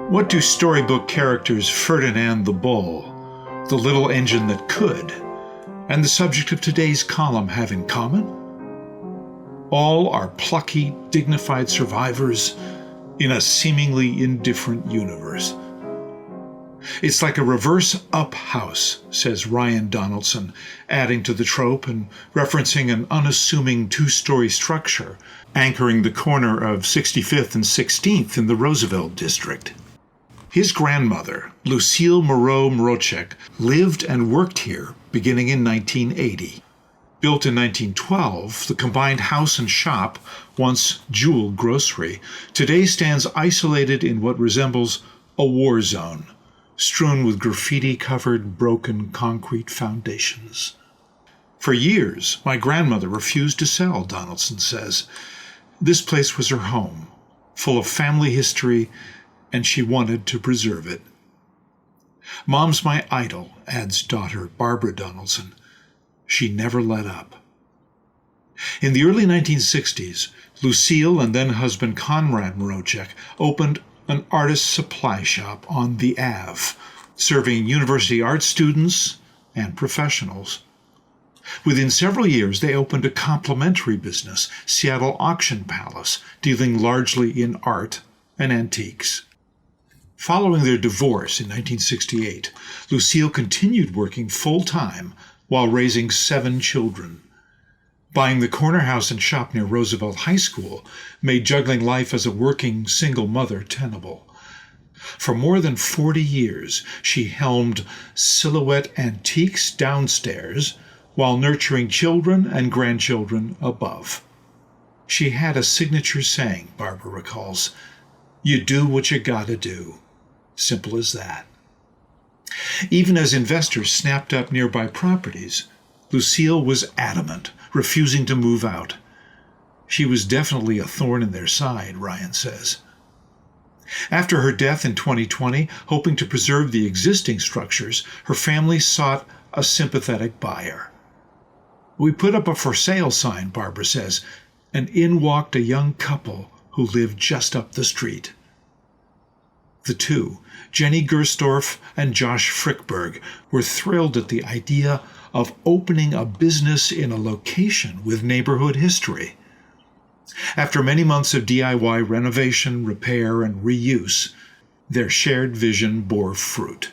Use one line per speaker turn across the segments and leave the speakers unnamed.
What do storybook characters Ferdinand the Bull, the little engine that could, and the subject of today's column have in common? All are plucky, dignified survivors in a seemingly indifferent universe. It's like a reverse Up house, says Ryan Donaldson, adding to the trope and referencing an unassuming two-story structure anchoring the corner of 65th and 16th in the Roosevelt District. His grandmother, Lucille Mroczek, lived and worked here beginning in 1980. Built in 1912, the combined house and shop, once Jewel Grocery, today stands isolated in what resembles a war zone, strewn with graffiti-covered, broken concrete foundations. For years, my grandmother refused to sell, Donaldson says. This place was her home, full of family history, and she wanted to preserve it. Mom's my idol, adds daughter Barbara Donaldson. She never let up. In the early 1960s, Lucille and then-husband Conrad Mroczek opened an artist's supply shop on the Ave, serving university art students and professionals. Within several years, they opened a complementary business, Seattle Auction Palace, dealing largely in art and antiques. Following their divorce in 1968, Lucille continued working full-time while raising 7 children. Buying the corner house and shop near Roosevelt High School made juggling life as a working single mother tenable. For more than 40 years, she helmed Silhouette Antiques downstairs while nurturing children and grandchildren above. She had a signature saying, Barbara recalls, "You do what you gotta do." Simple as that. Even as investors snapped up nearby properties, Lucille was adamant, refusing to move out. She was definitely a thorn in their side, Ryan says. After her death in 2020, hoping to preserve the existing structures, her family sought a sympathetic buyer. "We put up a for sale sign," Barbara says, and in walked a young couple who lived just up the street. The two, Jenny Gersdorf and Josh Frickberg, were thrilled at the idea of opening a business in a location with neighborhood history. After many months of DIY renovation, repair, and reuse, their shared vision bore fruit.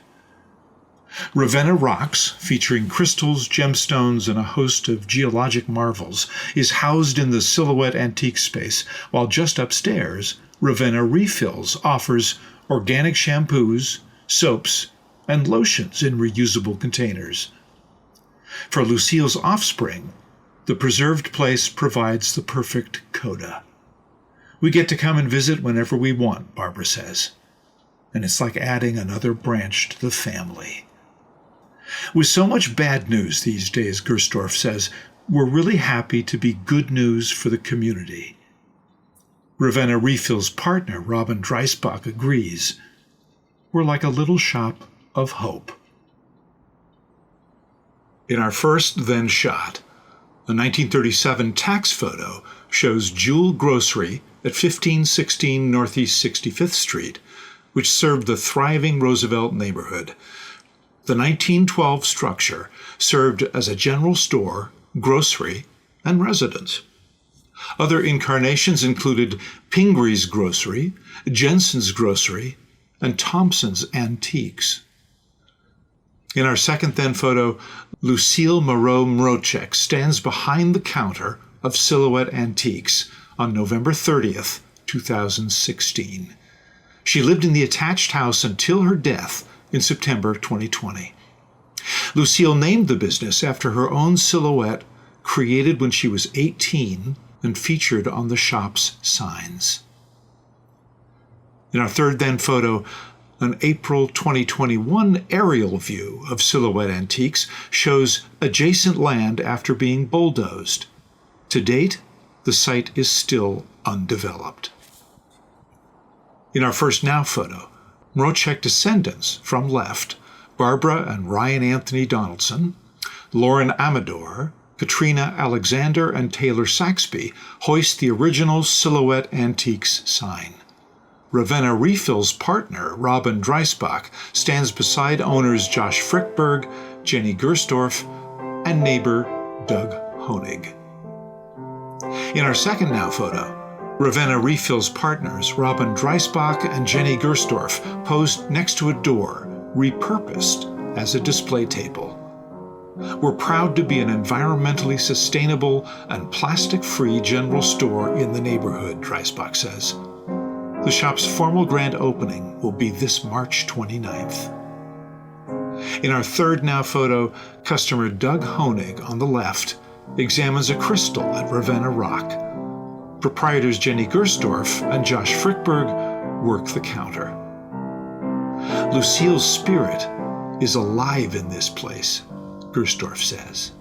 Ravenna Rocks, featuring crystals, gemstones, and a host of geologic marvels, is housed in the Silhouette Antique space, while just upstairs, Ravenna Refills offers organic shampoos, soaps, and lotions in reusable containers. For Lucille's offspring, the preserved place provides the perfect coda. "We get to come and visit whenever we want," Barbara says, and it's like adding another branch to the family. With so much bad news these days, Gersdorf says, we're really happy to be good news for the community. Ravenna Refill's partner, Robin Dreisbach, agrees. We're like a little shop of hope. In our first then shot, a 1937 tax photo shows Jewel Grocery at 1516 Northeast 65th Street, which served the thriving Roosevelt neighborhood. The 1912 structure served as a general store, grocery, and residence. Other incarnations included Pingree's Grocery, Jensen's Grocery, and Thompson's Antiques. In our second then photo, Lucille Mroczek stands behind the counter of Silhouette Antiques on November 30th, 2016. She lived in the attached house until her death in September 2020. Lucille named the business after her own silhouette, created when she was 18 and featured on the shop's signs. In our third then photo, an April 2021 aerial view of Silhouette Antiques shows adjacent land after being bulldozed. To date, the site is still undeveloped. In our first now photo, Mroczek descendants from left, Barbara and Ryan Anthony Donaldson, Lauren Amador, Katrina Alexander, and Taylor Saxby hoist the original Silhouette Antiques sign. Ravenna Refill's partner, Robin Dreisbach, stands beside owners Josh Frickberg, Jenny Gersdorf, and neighbor Doug Honig. In our second Now photo, Ravenna Refill's partners, Robin Dreisbach and Jenny Gersdorf, posed next to a door, repurposed as a display table. We're proud to be an environmentally sustainable and plastic-free general store in the neighborhood, Dreisbach says. The shop's formal grand opening will be this March 29th. In our third Now photo, customer Doug Honig on the left examines a crystal at Ravenna Rock. Proprietors Jenny Gersdorf and Josh Frickberg work the counter. Lucille's spirit is alive in this place, Gersdorf says.